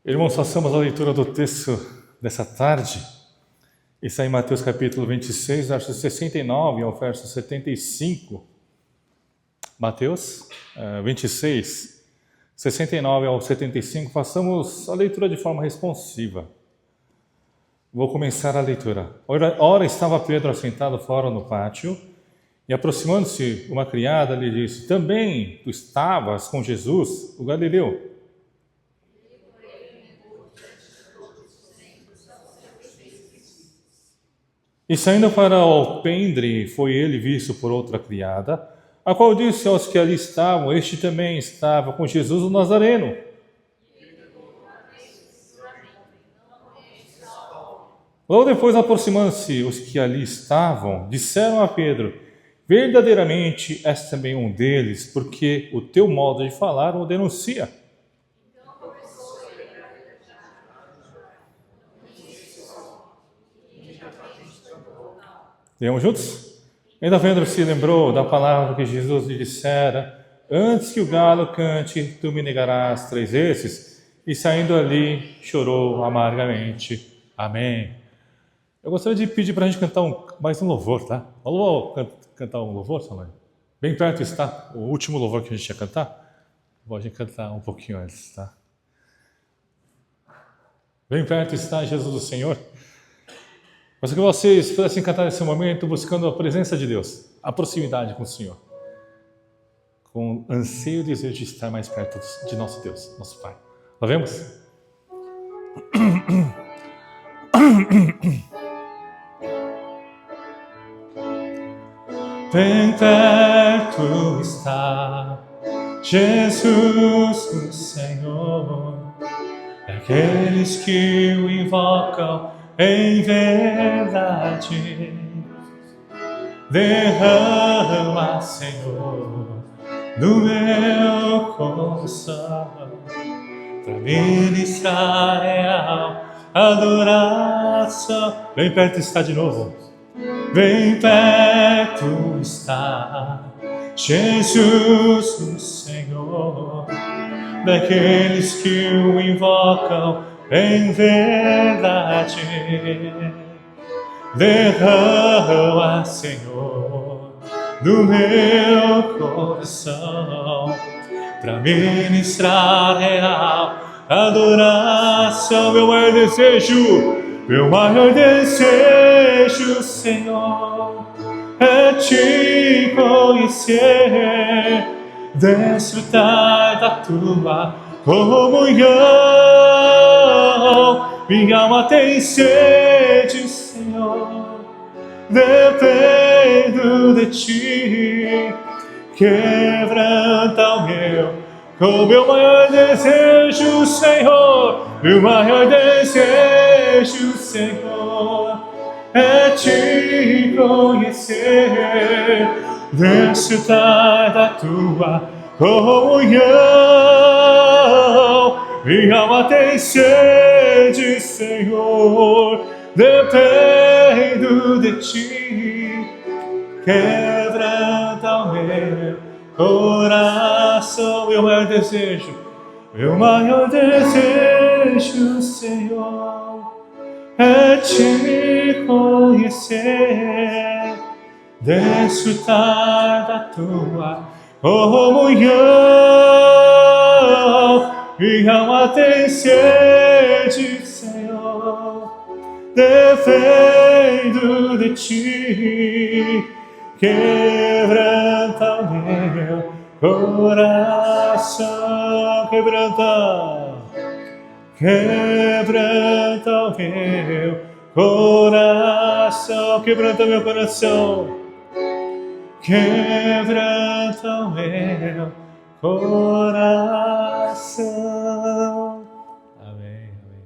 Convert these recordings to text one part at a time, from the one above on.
Irmãos, façamos a leitura do texto dessa tarde. Está em Mateus capítulo 26, versos 69 ao verso 75. Mateus 26, 69 ao 75. Façamos a leitura de forma responsiva. Vou começar a leitura. Ora estava Pedro assentado fora no pátio, e aproximando-se uma criada lhe disse: Também tu estavas com Jesus, o Galileu. E saindo para o alpendre, foi ele visto por outra criada, a qual disse aos que ali estavam: Este também estava com Jesus o Nazareno. Logo depois, aproximando-se os que ali estavam, disseram a Pedro: Verdadeiramente és também um deles, porque o teu modo de falar o denuncia. Lemos juntos? Ainda Pedro se lembrou da palavra que Jesus lhe dissera: Antes que o galo cante, tu me negarás 3 vezes. E saindo ali, chorou amargamente. Amém. Eu gostaria de pedir para a gente cantar mais um louvor, tá? Vamos cantar um louvor, Salomé? Bem perto está o último louvor que a gente ia cantar. Pode cantar um pouquinho antes, tá? Bem perto está Jesus, o Senhor. Mas que vocês pudessem cantar nesse momento buscando a presença de Deus, a proximidade com o Senhor, com anseio e desejo de estar mais perto de nosso Deus, nosso Pai. Lá vemos? Bem perto está Jesus, o Senhor, aqueles que o invocam em verdade. Derrama, Senhor, no meu coração, para ministrar real adoração. Bem perto está de novo. Bem perto está Jesus, o Senhor, daqueles que o invocam em verdade. Derrama, Senhor, no meu coração, para ministrar real adoração. Meu maior desejo, Senhor, é te conhecer, desfrutar da tua comunhão. Minha alma tem sede, Senhor, dependo de ti. Quebranta o meu maior desejo, Senhor. Meu maior desejo, Senhor, é te conhecer, desfrutar da tua comunhão. Minha alma tem sede, Senhor, dependo de ti. Quebranta o meu coração. Meu maior desejo, Senhor, é te conhecer, desfrutar da tua comunhão. Minha alma tem sede, Senhor, dependo de ti. Quebranta o meu coração, quebranta o meu coração, quebranta meu coração, quebranta o meu coração. Amém, amém.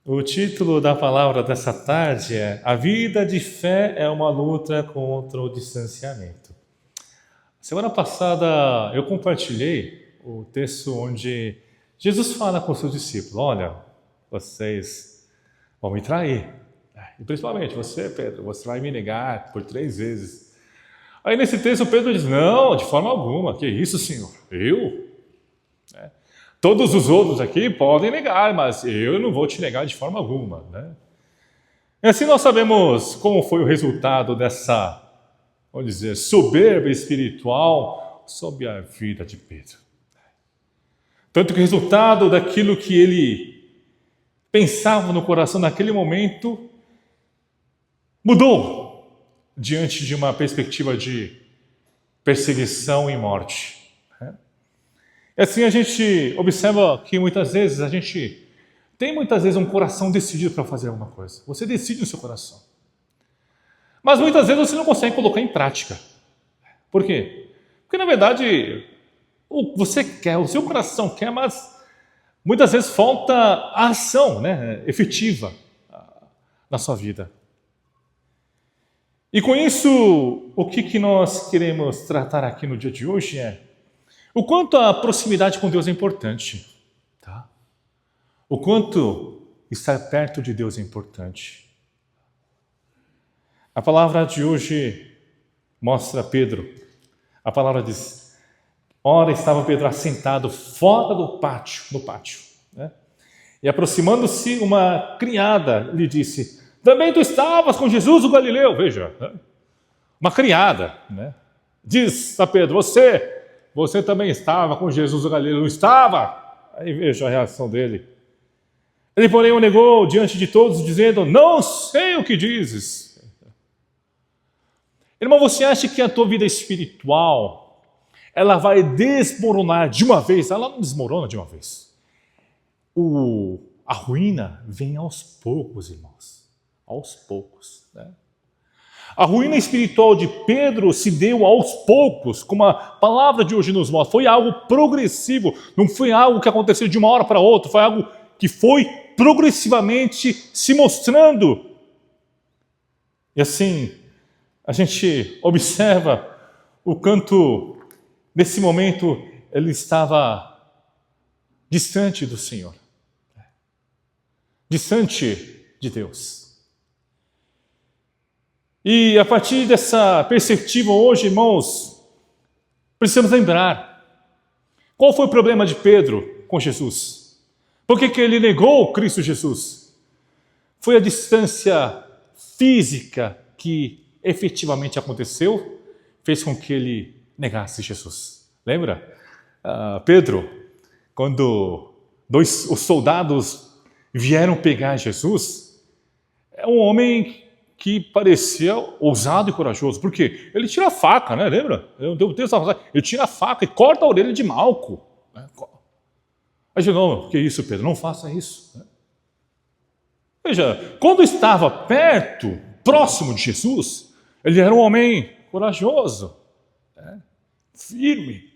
O título da palavra dessa tarde é: A vida de fé é uma luta contra o distanciamento. Semana passada eu compartilhei o texto onde Jesus fala com os seus discípulos: Olha, vocês vão me trair. E principalmente você, Pedro, você vai me negar por 3 vezes. Aí nesse texto Pedro diz: Não, de forma alguma. Que isso, Senhor? Eu? Todos os outros aqui podem negar, mas eu não vou te negar de forma alguma, né? E assim nós sabemos como foi o resultado dessa, vamos dizer, soberba espiritual sobre a vida de Pedro. Tanto que o resultado daquilo que ele pensava no coração naquele momento mudou diante de uma perspectiva de perseguição e morte. E assim a gente observa que muitas vezes a gente tem um coração decidido para fazer alguma coisa. Você decide no seu coração. Mas muitas vezes você não consegue colocar em prática. Por quê? Porque na verdade você quer, o seu coração quer, mas muitas vezes falta a ação, né, efetiva na sua vida. E com isso, o que nós queremos tratar aqui no dia de hoje é o quanto a proximidade com Deus é importante. Tá? O quanto estar perto de Deus é importante. A palavra de hoje mostra Pedro. A palavra diz: ora estava Pedro assentado fora do pátio, no pátio. Né? E aproximando-se, uma criada lhe disse: também tu estavas com Jesus o Galileu. Veja, né? Uma criada, né? Diz a Pedro: você também estava com Jesus o Galileu, não estava? Aí veja a reação dele. Ele, porém, o negou diante de todos, dizendo: não sei o que dizes. Irmão, você acha que a tua vida espiritual ela vai desmoronar de uma vez? Ela não desmorona de uma vez. A ruína vem aos poucos, irmãos. Aos poucos. Né? A ruína espiritual de Pedro se deu aos poucos, como a palavra de hoje nos mostra. Foi algo progressivo, não foi algo que aconteceu de uma hora para outra, foi algo que foi progressivamente se mostrando. E assim, a gente observa o quanto, nesse momento, ele estava distante do Senhor, distante de Deus. E a partir dessa perspectiva hoje, irmãos, precisamos lembrar qual foi o problema de Pedro com Jesus. Por que ele negou Cristo Jesus? Foi a distância física que efetivamente aconteceu, fez com que ele negasse Jesus. Lembra? Pedro, quando os soldados vieram pegar Jesus, é um homem que parecia ousado e corajoso. Por quê? Ele tira a faca, né? Lembra? Ele tira a faca e corta a orelha de Malco. Aí diz: não, que isso, Pedro? Não faça isso. Veja, quando estava perto, próximo de Jesus, ele era um homem corajoso, firme.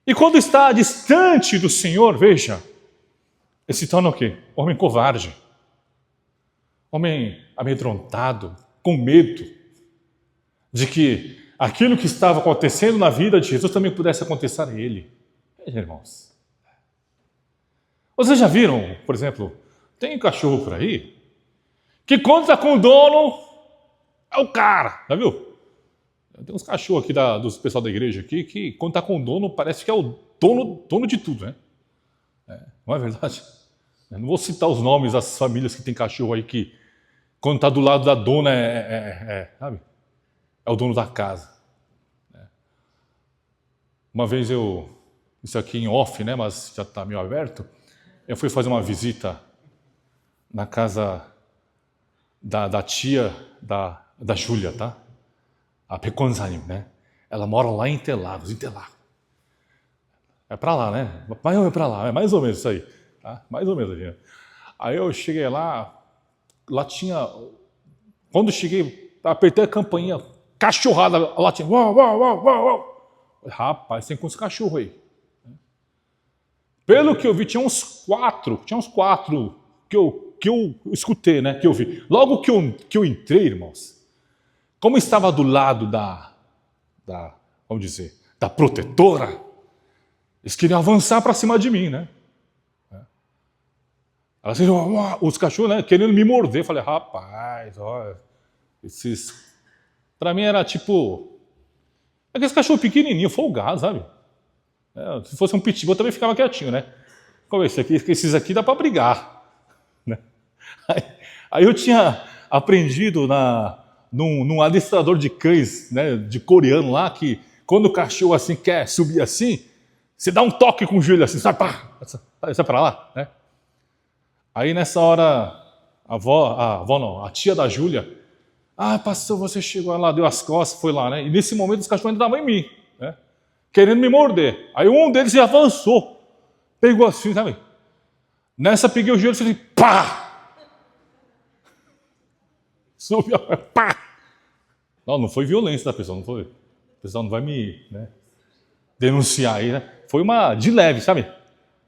E quando está distante do Senhor, veja, ele se torna o quê? Homem covarde. Homem amedrontado, com medo de que aquilo que estava acontecendo na vida de Jesus também pudesse acontecer a ele. Veja, irmãos. Vocês já viram, por exemplo, tem um cachorro por aí que quando está com o dono é o cara, já viu? Tem uns cachorros aqui do pessoal da igreja aqui que quando está com o dono parece que é o dono de tudo, né? Não é verdade? Eu não vou citar os nomes das famílias que tem cachorro aí que quando está do lado da dona sabe? É o dono da casa. Uma vez isso aqui em off, né? Mas já está meio aberto. Eu fui fazer uma visita na casa da tia da Júlia, tá? A Peconzanim, né? Ela mora lá em Interlagos. É para lá, né? Mas é para lá, é mais ou menos isso aí. Tá? Mais ou menos. Né? Aí eu cheguei lá tinha... Quando cheguei, apertei a campainha, cachorrada, lá tinha... Uau, uau, uau, uau. Rapaz, tem quantos cachorros aí? Pelo que eu vi, tinha uns quatro que eu escutei, né? Que eu vi. Logo que eu entrei, irmãos, como estava do lado vamos dizer, da protetora, eles queriam avançar para cima de mim, né? Os cachorros, né, querendo me morder. Eu falei: rapaz, olha, para mim era tipo aqueles cachorros pequenininhos, folgados, sabe? Se fosse um pitbull, eu também ficava quietinho, né? Como esses aqui dá para brigar. Né? Aí eu tinha aprendido num adestrador de cães, né, de coreano lá, que quando o cachorro assim quer subir assim, você dá um toque com o joelho assim, sai para lá, né? Aí nessa hora, a tia da Júlia, pastor, você chegou lá, deu as costas, foi lá, né? E nesse momento os cachorros ainda estavam em mim, né? Querendo me morder. Aí um deles já avançou, pegou assim, sabe? Nessa peguei o joelho e falei, pá! Subiu, pá! Não foi violência da pessoa, não foi. O pessoal não vai me, né, denunciar aí, né? Foi uma de leve, sabe?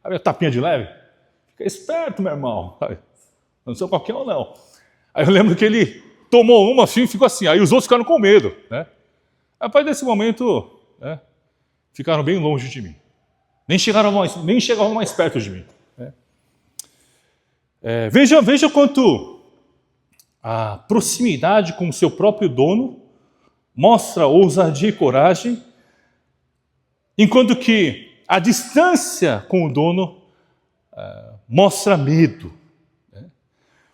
Sabe a tapinha de leve? Fica esperto, meu irmão. Sabe? Não sou qualquer um, não. Aí eu lembro que ele tomou uma assim e ficou assim. Aí os outros ficaram com medo, né? A partir desse momento, né, ficaram bem longe de mim. Nem chegavam mais perto de mim. Né? Veja quanto a proximidade com o seu próprio dono mostra ousadia e coragem, enquanto que a distância com o dono mostra medo.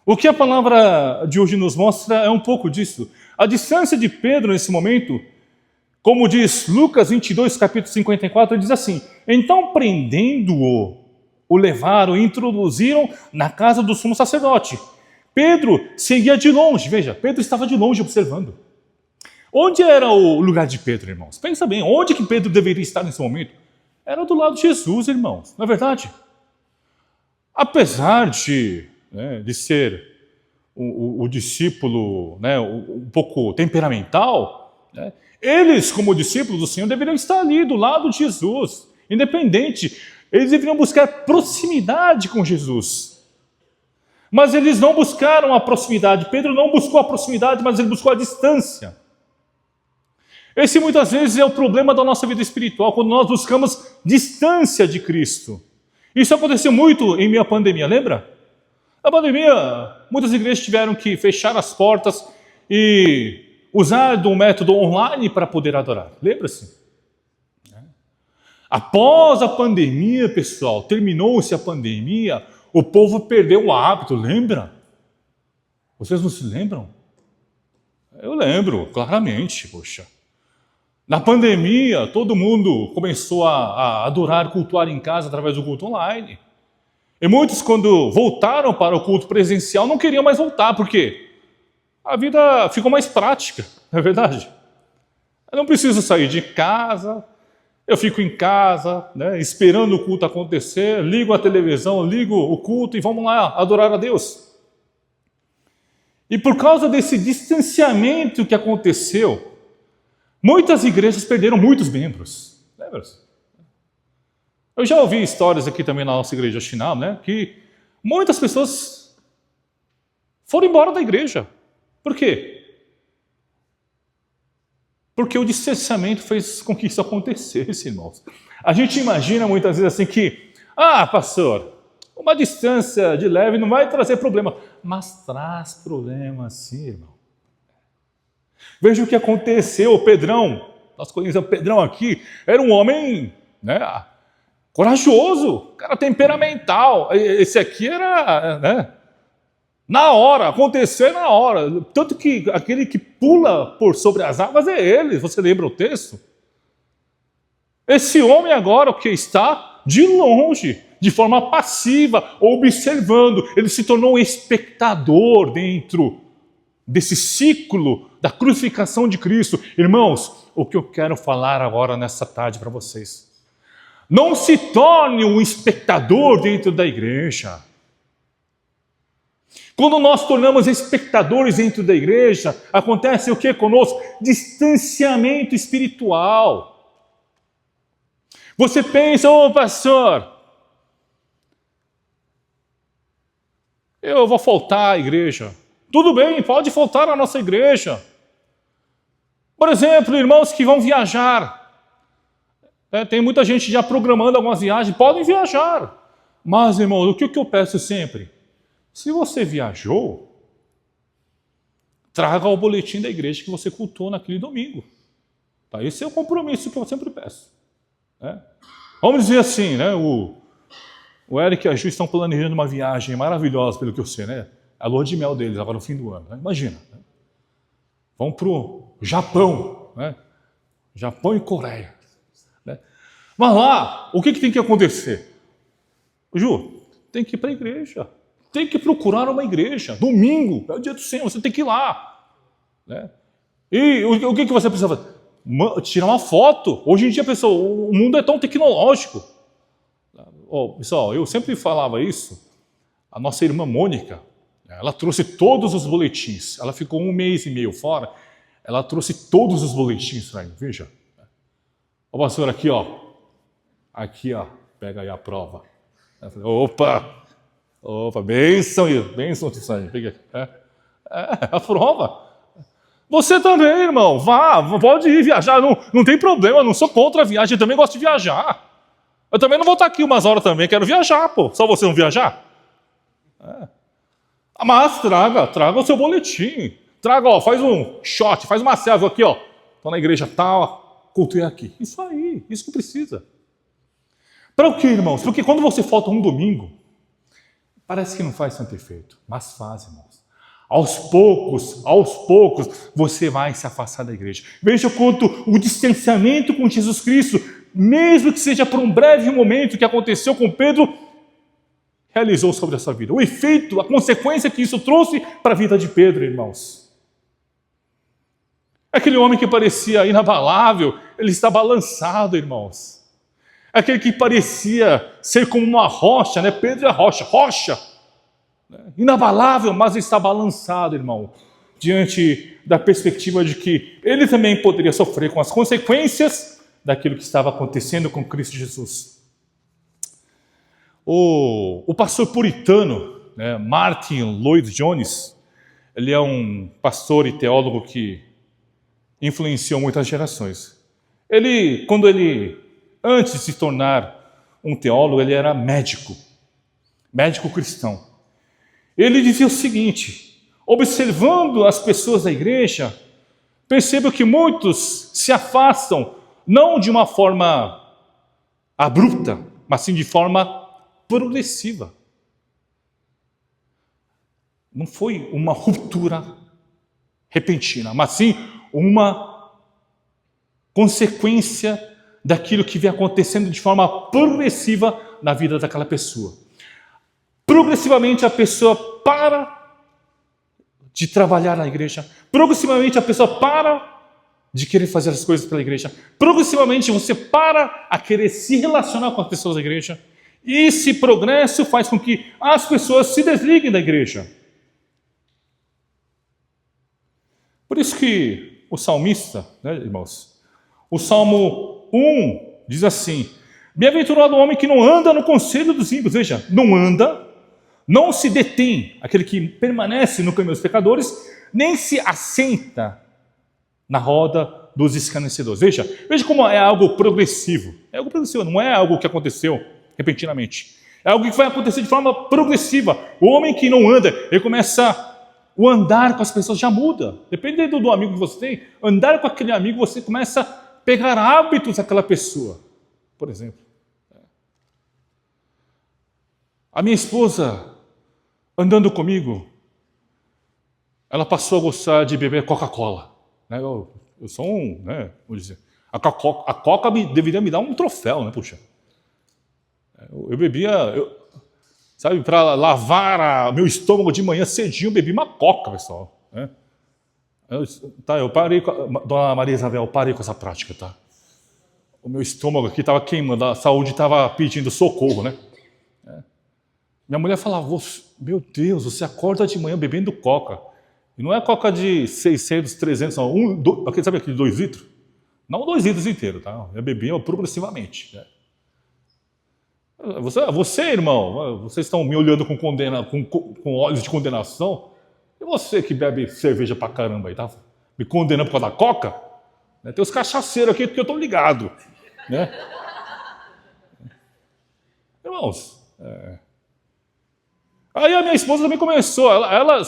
O que a palavra de hoje nos mostra é um pouco disso. A distância de Pedro nesse momento, como diz Lucas 22, capítulo 54, ele diz assim: então prendendo-o, o levaram e introduziram na casa do sumo sacerdote. Pedro seguia de longe, veja, Pedro estava de longe observando. Onde era o lugar de Pedro, irmãos? Pensa bem, onde que Pedro deveria estar nesse momento? Era do lado de Jesus, irmãos, não é verdade? Apesar de ser o discípulo, né, um pouco temperamental, né, eles, como discípulos do Senhor, deveriam estar ali do lado de Jesus, independente. Eles deveriam buscar proximidade com Jesus. Mas eles não buscaram a proximidade. Pedro não buscou a proximidade, mas ele buscou a distância. Esse muitas vezes é o problema da nossa vida espiritual, quando nós buscamos distância de Cristo. Isso aconteceu muito em minha pandemia, lembra? Na pandemia, muitas igrejas tiveram que fechar as portas e usar do método online para poder adorar. Lembra-se? Após a pandemia, pessoal, terminou-se a pandemia, o povo perdeu o hábito, lembra? Vocês não se lembram? Eu lembro, claramente, poxa. Na pandemia, todo mundo começou a adorar, cultuar em casa através do culto online. E muitos, quando voltaram para o culto presencial, não queriam mais voltar, porque a vida ficou mais prática, não é verdade? Eu não preciso sair de casa, eu fico em casa, né, esperando o culto acontecer, ligo a televisão, ligo o culto e vamos lá adorar a Deus. E por causa desse distanciamento que aconteceu, muitas igrejas perderam muitos membros. Lembra-se? Eu já ouvi histórias aqui também na nossa igreja Shinam, né, que muitas pessoas foram embora da igreja. Por quê? Porque o distanciamento fez com que isso acontecesse, irmãos. A gente imagina muitas vezes assim que, pastor, uma distância de leve não vai trazer problema. Mas traz problema sim, irmão. Veja o que aconteceu, o Pedrão, nós conhecemos o Pedrão aqui, era um homem, né, corajoso, cara temperamental. Esse aqui era, né, na hora, aconteceu na hora. Tanto que aquele que pula por sobre as águas é ele, você lembra o texto? Esse homem agora, o que está de longe, de forma passiva, observando, ele se tornou um espectador dentro desse ciclo da crucificação de Cristo. Irmãos, o que eu quero falar agora nessa tarde para vocês: não se torne um espectador dentro da igreja. Quando nós tornamos espectadores dentro da igreja, acontece o que conosco? Distanciamento espiritual. Você pensa, pastor, eu vou faltar à igreja. Tudo bem, pode faltar à nossa igreja. Por exemplo, irmãos que vão viajar. Tem muita gente já programando algumas viagens, podem viajar. Mas, irmão, o que eu peço sempre? Se você viajou, traga o boletim da igreja que você cultuou naquele domingo. Tá? Esse é o compromisso que eu sempre peço. Vamos dizer assim, né? O Eric e a Ju estão planejando uma viagem maravilhosa, pelo que eu sei, né? A lua de mel deles, agora no fim do ano. Né? Imagina. Né? Vão para o Japão, né? Japão e Coreia. Né? Mas lá, o que tem que acontecer? Ju, tem que ir para a igreja. Tem que procurar uma igreja. Domingo, é o dia do Senhor, você tem que ir lá. Né? E o que você precisa fazer? Tirar uma foto. Hoje em dia, pessoal, o mundo é tão tecnológico. Pessoal, eu sempre falava isso. A nossa irmã Mônica, ela trouxe todos os boletins. Ela ficou 1 mês e meio fora. Ela trouxe todos os boletins para mim. Veja. Ó, pastor, aqui, ó. Aqui, ó. Pega aí a prova. Eu falei, opa, bênção isso aí. A prova. Você também, irmão. Vá, pode ir viajar. Não tem problema, eu não sou contra a viagem. Eu também gosto de viajar. Eu também não vou estar aqui umas horas também. Quero viajar, pô. Só você não viajar? Mas traga o seu boletim. Traga, ó, faz um shot, faz uma selfie aqui, ó. Estou na igreja tal, culto é aqui. Isso aí, isso que precisa. Para o quê, irmãos? Porque quando você falta um domingo, parece que não faz tanto efeito. Mas faz, irmãos. Aos poucos, você vai se afastar da igreja. Veja quanto o distanciamento com Jesus Cristo, mesmo que seja por um breve momento que aconteceu com Pedro, realizou sobre a sua vida. O efeito, a consequência que isso trouxe para a vida de Pedro, irmãos. Aquele homem que parecia inabalável, ele está balançado, irmãos. Aquele que parecia ser como uma rocha, né? Pedro é rocha. Inabalável, mas está balançado, irmão. Diante da perspectiva de que ele também poderia sofrer com as consequências daquilo que estava acontecendo com Cristo Jesus. O pastor puritano, né, Martin Lloyd-Jones, ele é um pastor e teólogo que influenciou muitas gerações. Antes de se tornar um teólogo, ele era médico cristão. Ele dizia o seguinte: observando as pessoas da igreja, percebo que muitos se afastam, não de uma forma abrupta, mas sim de forma progressiva. Não foi uma ruptura repentina, mas sim uma consequência daquilo que vem acontecendo de forma progressiva na vida daquela pessoa. Progressivamente a pessoa para de trabalhar na igreja, progressivamente a pessoa para de querer fazer as coisas pela igreja, progressivamente você para a querer se relacionar com as pessoas da igreja, e esse progresso faz com que as pessoas se desliguem da igreja. Por isso que o salmista, né, irmãos, o Salmo 1 diz assim: bem-aventurado o homem que não anda no conselho dos ímpios. Veja, não anda, não se detém, aquele que permanece no caminho dos pecadores, nem se assenta na roda dos escarnecedores. Veja como é algo progressivo. É algo progressivo, não é algo que aconteceu repentinamente. É algo que vai acontecer de forma progressiva. O homem que não anda, ele começa... O andar com as pessoas já muda. Dependendo do amigo que você tem, andar com aquele amigo, você começa a pegar hábitos daquela pessoa. Por exemplo. A minha esposa, andando comigo, ela passou a gostar de beber Coca-Cola. Eu sou vou dizer, a Coca deveria me dar um troféu, né, puxa. Eu bebia... Sabe, para lavar meu estômago de manhã cedinho, eu bebi uma coca, pessoal. Né? Eu parei, dona Maria Isabel, parei com essa prática, tá? O meu estômago aqui estava queimando, a saúde estava pedindo socorro, né? Minha mulher falava: meu Deus, você acorda de manhã bebendo coca. E não é coca de 600, 300, não. Sabe aquele 2 litros? Não 2 litros inteiro, tá? Eu bebia progressivamente, né? Você, irmão, vocês estão me olhando com olhos de condenação. E você que bebe cerveja pra caramba aí, tá? Me condenando por causa da coca? Tem os cachaceiros aqui que eu tô ligado. Né? Irmãos, aí a minha esposa também começou. Ela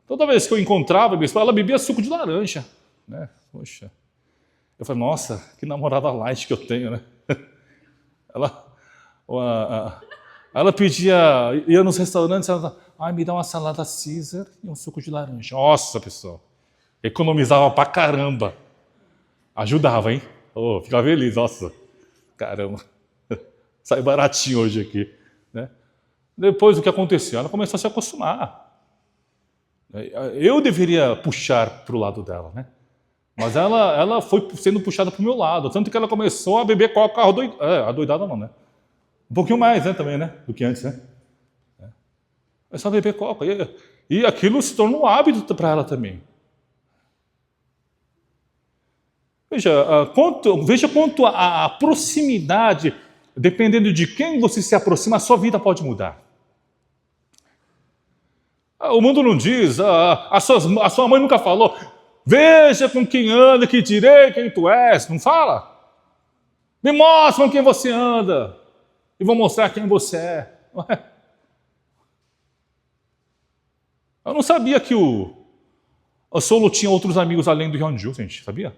toda vez que eu encontrava minha esposa, ela bebia suco de laranja. Né? Poxa. Eu falei: nossa, que namorada light que eu tenho, né? Ela, ela pedia, ia nos restaurantes, ela me dá uma salada Caesar e um suco de laranja. Nossa, pessoal, economizava pra caramba. Ajudava, hein? Oh, ficava feliz, nossa, caramba. Sai baratinho hoje aqui, né? Depois o que aconteceu? Ela começou a se acostumar. Eu deveria puxar para o lado dela, né? Mas ela foi sendo puxada para o meu lado, tanto que ela começou a beber coca adoidada não, né? Um pouquinho mais, né, também, né? Do que antes, né? Começou a beber coca. E aquilo se tornou um hábito para ela também. Veja quanto a proximidade, dependendo de quem você se aproxima, a sua vida pode mudar. O mundo não diz, a sua mãe nunca falou, veja com quem anda, que direi quem tu és. Não fala? Me mostra com quem você anda e vou mostrar quem você é. Eu não sabia que o Solo tinha outros amigos além do Hyunju, gente, sabia?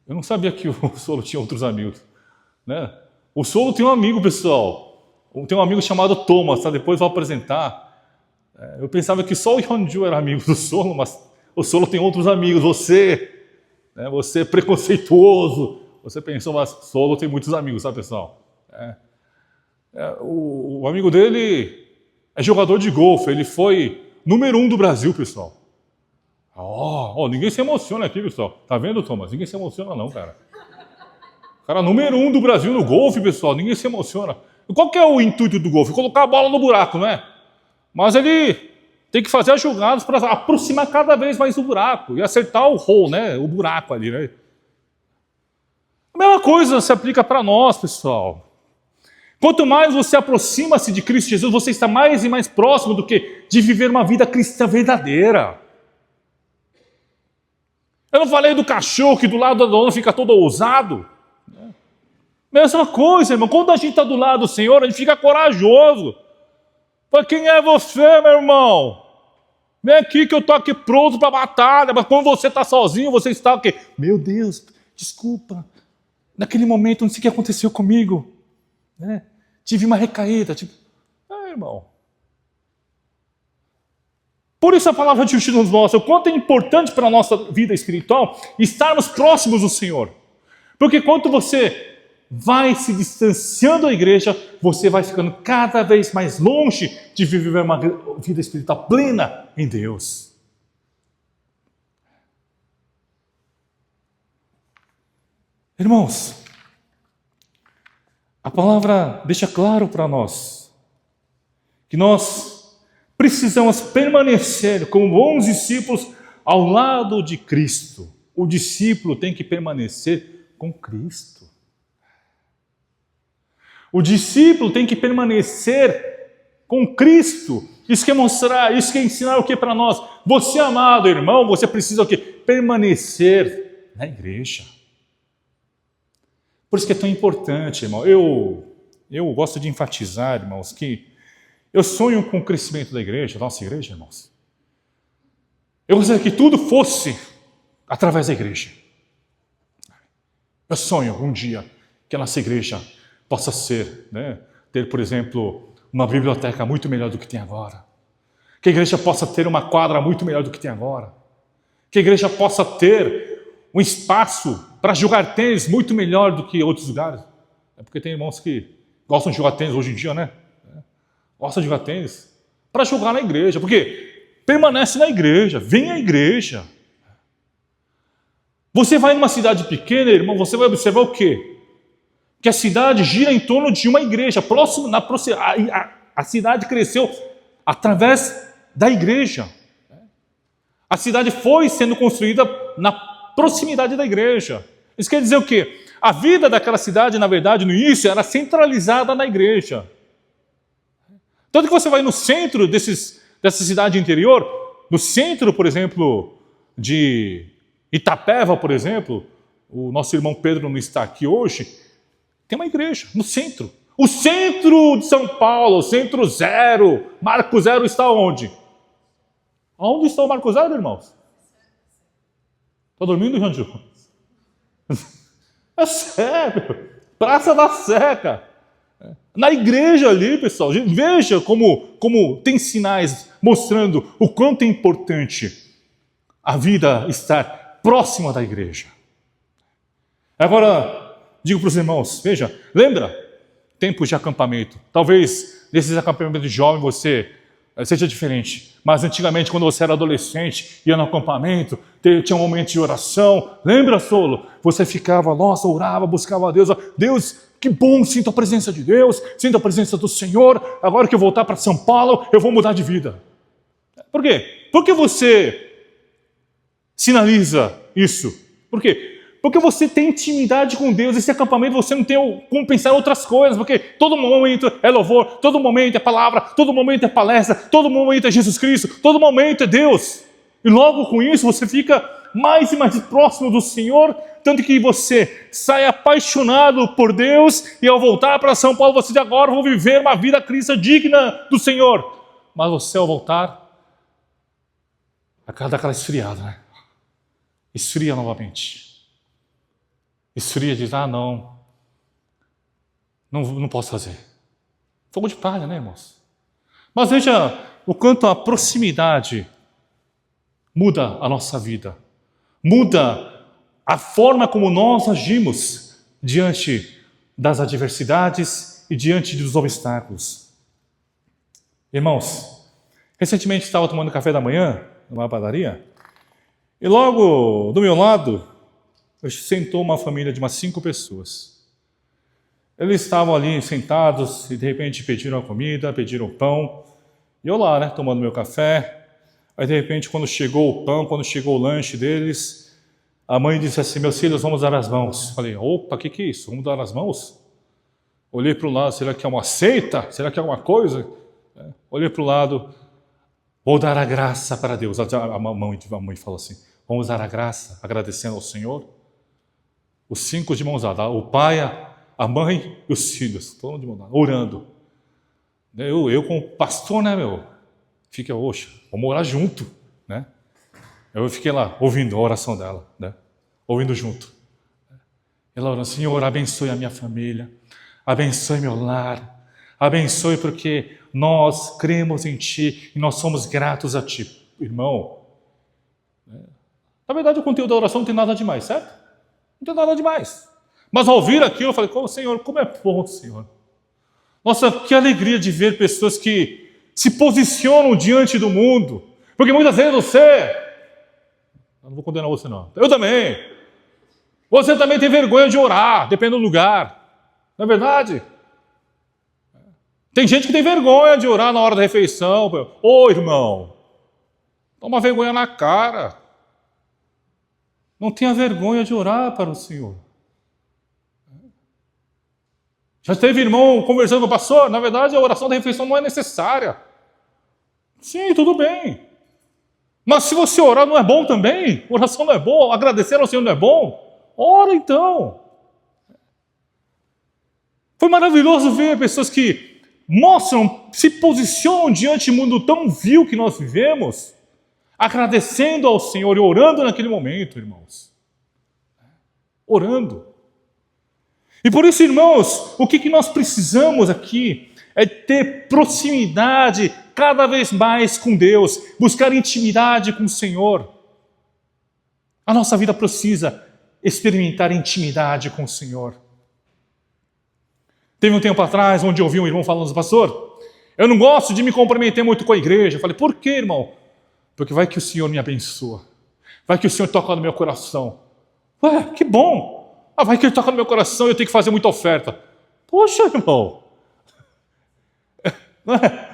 Eu não sabia que o Solo tinha outros amigos, né? O Solo tem um amigo, pessoal. Tem um amigo chamado Thomas, tá? Depois eu vou apresentar. Eu pensava que só o Hyunju era amigo do Solo, mas o Solo tem outros amigos. Você é preconceituoso. Você pensou, mas Solo tem muitos amigos, sabe, pessoal? O amigo dele é jogador de golfe. Ele foi número 1 do Brasil, pessoal. Ninguém se emociona aqui, pessoal. Tá vendo, Thomas? Ninguém se emociona não, cara. Cara, número 1 do Brasil no golfe, pessoal. Ninguém se emociona. E qual que é o intuito do golfe? Colocar a bola no buraco, não é? Mas ele tem que fazer as jogadas para aproximar cada vez mais do buraco e acertar o hole, né? O buraco ali, né? A mesma coisa se aplica para nós, pessoal. Quanto mais você aproxima-se de Cristo Jesus, você está mais e mais próximo do que de viver uma vida cristã verdadeira. Eu não falei do cachorro que do lado da dona fica todo ousado? Mesma coisa, irmão. Quando a gente está do lado do Senhor, a gente fica corajoso. Para quem é você, meu irmão? Vem aqui que eu estou aqui pronto para a batalha. Mas quando você está sozinho, você está o quê? Meu Deus, desculpa. Naquele momento, não sei o que aconteceu comigo. Tive uma recaída. Irmão. Por isso a palavra de Jesus nos mostra o quanto é importante para a nossa vida espiritual estarmos próximos do Senhor. Porque quando você vai se distanciando da igreja, você vai ficando cada vez mais longe de viver uma vida espiritual plena em Deus. Irmãos, a palavra deixa claro para nós que nós precisamos permanecer como bons discípulos ao lado de Cristo. O discípulo tem que permanecer com Cristo. O discípulo tem que permanecer com Cristo. Isso quer mostrar, isso quer ensinar o que para nós? Você, amado irmão, você precisa o quê? Permanecer na igreja. Por isso que é tão importante, irmão. Eu gosto de enfatizar, irmãos, que eu sonho com o crescimento da igreja, da nossa igreja, irmãos. Eu gostaria que tudo fosse através da igreja. Eu sonho um dia que a nossa igreja possa ser, ter, por exemplo, uma biblioteca muito melhor do que tem agora. Que a igreja possa ter uma quadra muito melhor do que tem agora. Que a igreja possa ter um espaço para jogar tênis muito melhor do que outros lugares. É porque tem irmãos que gostam de jogar tênis hoje em dia, né? Gostam de jogar tênis para jogar na igreja. Porque permanece na igreja, vem à igreja. Você vai numa cidade pequena, irmão, você vai observar o quê? Que a cidade gira em torno de uma igreja. A cidade cresceu através da igreja. A cidade foi sendo construída na proximidade da igreja. Isso quer dizer o quê? A vida daquela cidade, na verdade, no início, era centralizada na igreja. Tanto que você vai no centro dessa cidade interior, no centro, por exemplo, de Itapeva, por exemplo, o nosso irmão Pedro não está aqui hoje, tem uma igreja no centro. O centro de São Paulo, o centro zero, Marco Zero está onde? Onde está o Marco Zero, irmãos? Está dormindo, Janju? É sério. Praça da Sé, cara. Na igreja ali, pessoal, veja como tem sinais mostrando o quanto é importante a vida estar próxima da igreja. Agora, digo para os irmãos, veja, lembra? Tempos de acampamento. Talvez nesses acampamentos de jovem você seja diferente. Mas antigamente, quando você era adolescente, ia no acampamento, tinha um momento de oração. Lembra, Solo? Você ficava, nossa, orava, buscava a Deus. Deus, que bom, sinto a presença de Deus, sinto a presença do Senhor. Agora que eu voltar para São Paulo, eu vou mudar de vida. Por quê? Por que você sinaliza isso? Por quê? Porque você tem intimidade com Deus. Esse acampamento você não tem como pensar em outras coisas, porque todo momento é louvor, todo momento é palavra, todo momento é palestra, todo momento é Jesus Cristo, todo momento é Deus. E logo com isso você fica mais e mais próximo do Senhor, tanto que você sai apaixonado por Deus e ao voltar para São Paulo você diz, agora vou viver uma vida cristã digna do Senhor. Mas você ao voltar, dá aquela esfriada, né? Esfria novamente. Esfria e diz, não posso fazer. Fogo de palha, né, irmãos? Mas veja o quanto a proximidade muda a nossa vida. Muda a forma como nós agimos diante das adversidades e diante dos obstáculos. Irmãos, recentemente estava tomando café da manhã numa padaria e logo do meu lado sentou uma família de umas 5 pessoas. Eles estavam ali sentados e de repente pediram a comida, pediram o pão. E eu lá, tomando meu café. Aí de repente quando chegou o pão, quando chegou o lanche deles, a mãe disse assim, meus filhos, vamos dar as mãos. Falei, opa, o que é isso? Vamos dar as mãos? Olhei para o lado, será que é uma seita? Será que é alguma coisa? Olhei para o lado, vou dar a graça para Deus. A mãe falou assim, vamos dar a graça, agradecendo ao Senhor. Os 5 de mãos dadas, o pai, a mãe e os filhos, todo mundo de mãos dadas, orando. Eu como pastor, fica, oxa, vamos orar junto, né? Eu fiquei lá, ouvindo a oração dela, ouvindo junto. Ela orando, Senhor, abençoe a minha família, abençoe meu lar, abençoe porque nós cremos em Ti e nós somos gratos a Ti. Irmão, na verdade o conteúdo da oração não tem nada demais, certo? Não tem nada demais. Mas ao ouvir aquilo, eu falei, Senhor, como é bom, Senhor. Nossa, que alegria de ver pessoas que se posicionam diante do mundo. Porque muitas vezes eu não vou condenar você não. Eu também. Você também tem vergonha de orar, dependendo do lugar. Não é verdade? Tem gente que tem vergonha de orar na hora da refeição. Ô, irmão, toma vergonha na cara. Não tenha vergonha de orar para o Senhor. Já teve irmão conversando com o pastor? Na verdade, a oração da refeição não é necessária. Sim, tudo bem. Mas se você orar não é bom também? Oração não é bom? Agradecer ao Senhor não é bom? Ora então. Foi maravilhoso ver pessoas que mostram, se posicionam diante do mundo tão vil que nós vivemos, agradecendo ao Senhor e orando naquele momento, irmãos. Orando. E por isso, irmãos, o que nós precisamos aqui é ter proximidade cada vez mais com Deus, buscar intimidade com o Senhor. A nossa vida precisa experimentar intimidade com o Senhor. Teve um tempo atrás, onde eu ouvi um irmão falando, pastor, eu não gosto de me comprometer muito com a igreja. Eu falei, por quê, irmão? Porque vai que o Senhor me abençoa. Vai que o Senhor toca no meu coração. Ué, que bom. Vai que Ele toca no meu coração e eu tenho que fazer muita oferta. Poxa, irmão.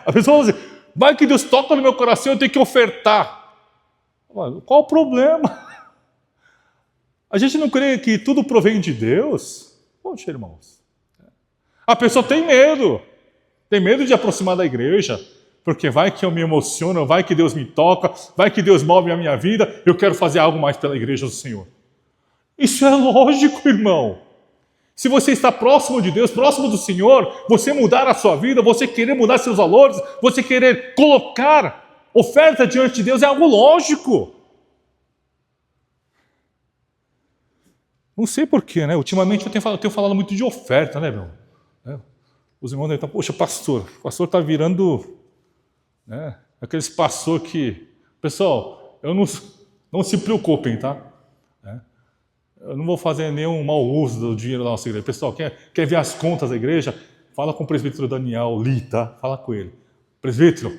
A pessoa fala assim, vai que Deus toca no meu coração e eu tenho que ofertar. Qual o problema? A gente não crê que tudo provém de Deus? Poxa, irmãos. A pessoa tem medo de aproximar da igreja, porque vai que eu me emociono, vai que Deus me toca, vai que Deus move a minha vida, eu quero fazer algo mais pela igreja do Senhor. Isso é lógico, irmão. Se você está próximo de Deus, próximo do Senhor, você mudar a sua vida, você querer mudar seus valores, você querer colocar oferta diante de Deus, é algo lógico. Não sei porquê, né? Ultimamente eu tenho falado muito de oferta, né, meu? Né? Os irmãos estão, poxa, o pastor está virando, né, aqueles pastor que... Pessoal, não se preocupem, tá? Eu não vou fazer nenhum mau uso do dinheiro da nossa igreja. Pessoal, quer ver as contas da igreja? Fala com o presbítero Daniel Lee, tá? Fala com ele. Presbítero,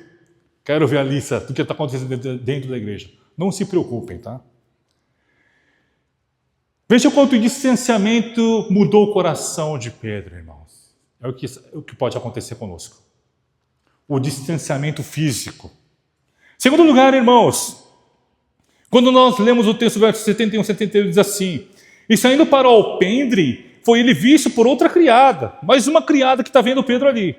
quero ver a lista do que está acontecendo dentro da igreja. Não se preocupem, tá? Veja quanto o distanciamento mudou o coração de Pedro, irmãos. É o que pode acontecer conosco. O distanciamento físico. Segundo lugar, irmãos, quando nós lemos o texto, verso 71 e 72, diz assim: e saindo para o alpendre, foi ele visto por outra criada, mais uma criada que está vendo Pedro ali,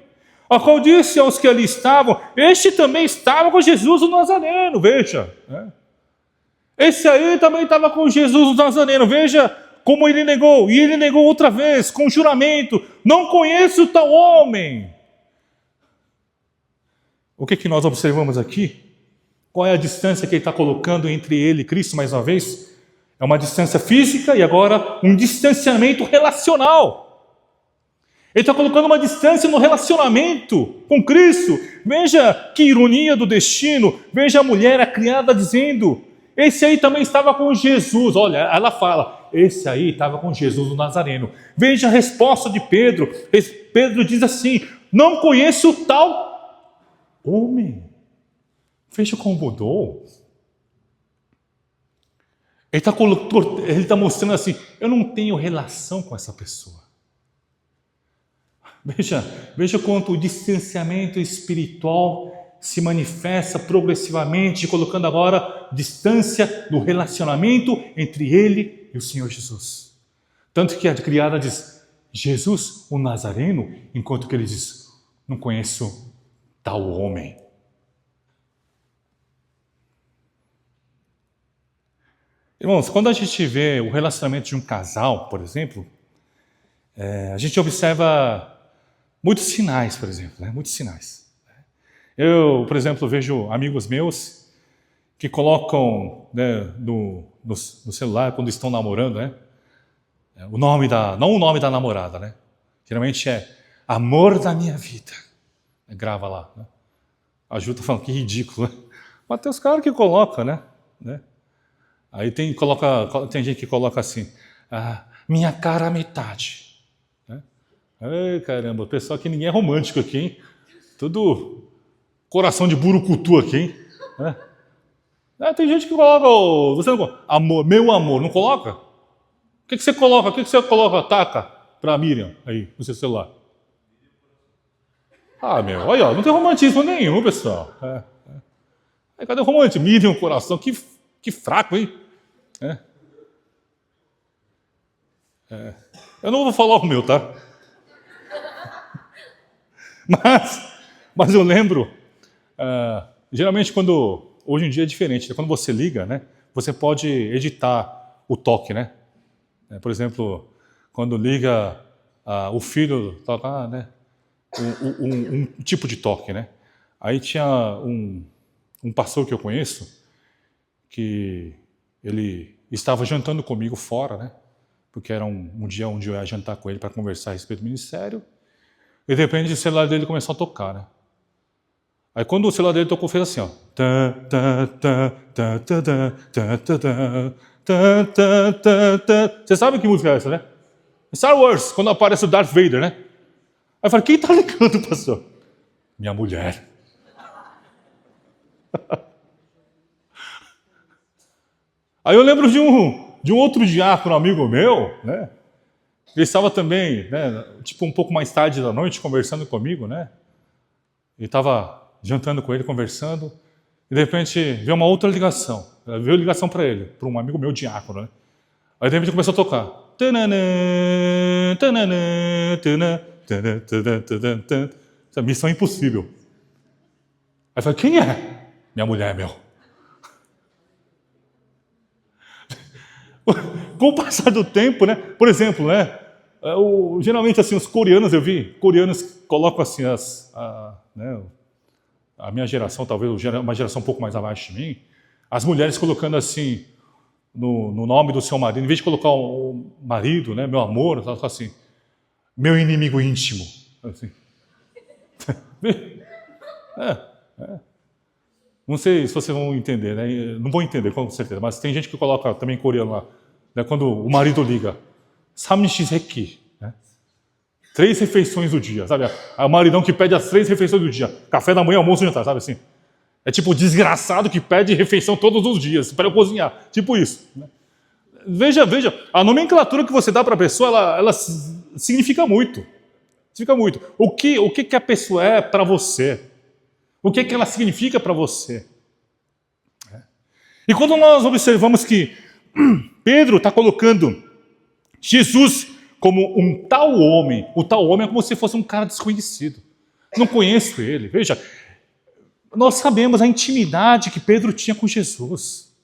a qual disse aos que ali estavam: este também estava com Jesus o Nazareno. Veja, né? Esse aí também estava com Jesus o Nazareno. Veja como ele negou, e ele negou outra vez, com juramento: não conheço tal homem. O que nós observamos aqui? Qual é a distância que ele está colocando entre ele e Cristo, mais uma vez? É uma distância física e agora um distanciamento relacional. Ele está colocando uma distância no relacionamento com Cristo. Veja que ironia do destino. Veja a mulher, a criada, dizendo: esse aí também estava com Jesus. Olha, ela fala: esse aí estava com Jesus o Nazareno. Veja a resposta de Pedro. Pedro diz assim: não conheço tal homem. Veja como mudou. Ele está mostrando assim: eu não tenho relação com essa pessoa. Veja quanto o distanciamento espiritual se manifesta progressivamente, colocando agora distância no relacionamento entre ele e o Senhor Jesus. Tanto que a criada diz: Jesus, o Nazareno, enquanto que ele diz: não conheço tal homem. Irmãos, quando a gente vê o relacionamento de um casal, por exemplo, a gente observa muitos sinais, por exemplo, né? Muitos sinais. Eu, por exemplo, vejo amigos meus que colocam, né, no celular, quando estão namorando, né, não o nome da namorada, né? Geralmente é amor da minha vida. Grava lá. Né? A Ju está falando que ridículo. Né? Mas tem os caras que colocam, né? Aí tem gente que coloca assim: minha cara à metade. Né? Ai, caramba, o pessoal aqui, ninguém é romântico aqui, hein? Tudo coração de burucutu aqui, hein? Tem gente que coloca, você não coloca, amor, meu amor, não coloca? O que você coloca? O que você coloca, taca para a Miriam aí no seu celular? Meu, olha, não tem romantismo nenhum, pessoal. Aí, cadê o romantismo? Miriam, coração, que fraco, hein? Eu não vou falar o meu, tá? Mas eu lembro, geralmente hoje em dia é diferente, né? Quando você liga, né, você pode editar o toque, né? Por exemplo, quando liga o filho, toca, né, um tipo de toque, né? Aí tinha um pastor que eu conheço, que ele estava jantando comigo fora, né? Porque era um dia onde eu ia jantar com ele para conversar a respeito do ministério. E de repente o celular dele começou a tocar, né? Aí quando o celular dele tocou, fez assim, ó. Você sabe que música é essa, né? Star Wars, quando aparece o Darth Vader, né? Aí eu falei: quem tá ligando, pastor? Minha mulher. Aí eu lembro de um outro diácono, amigo meu, né? Ele estava também, né, tipo um pouco mais tarde da noite, conversando comigo, né? Ele estava jantando com ele, conversando, e de repente veio uma outra ligação. Veio ligação para ele, para um amigo meu, diácono, né? Aí de repente começou a tocar. Essa missão impossível. Aí eu falei: quem é? Minha mulher, meu. Com o passar do tempo, né? Por exemplo, né? Geralmente assim, os coreanos, eu vi, coreanos colocam assim né, a minha geração, talvez uma geração um pouco mais abaixo de mim, as mulheres colocando assim: no nome do seu marido, em vez de colocar o marido, né, meu amor, ela fala assim, meu inimigo íntimo. Assim. Não sei se vocês vão entender, né? Não vão entender, com certeza, mas tem gente que coloca também em coreano lá, né, quando o marido liga, samshizeki, né? 3 refeições do dia, sabe? O maridão que pede as 3 refeições do dia, café da manhã, almoço e jantar, sabe assim? É tipo o desgraçado que pede refeição todos os dias para eu cozinhar, tipo isso. Né? Veja, a nomenclatura que você dá para a pessoa, ela significa muito. Significa muito. O que a pessoa é para você? O que ela significa para você? E quando nós observamos que Pedro está colocando Jesus como um tal homem, o tal homem é como se fosse um cara desconhecido. Não conheço ele. Veja, nós sabemos a intimidade que Pedro tinha com Jesus.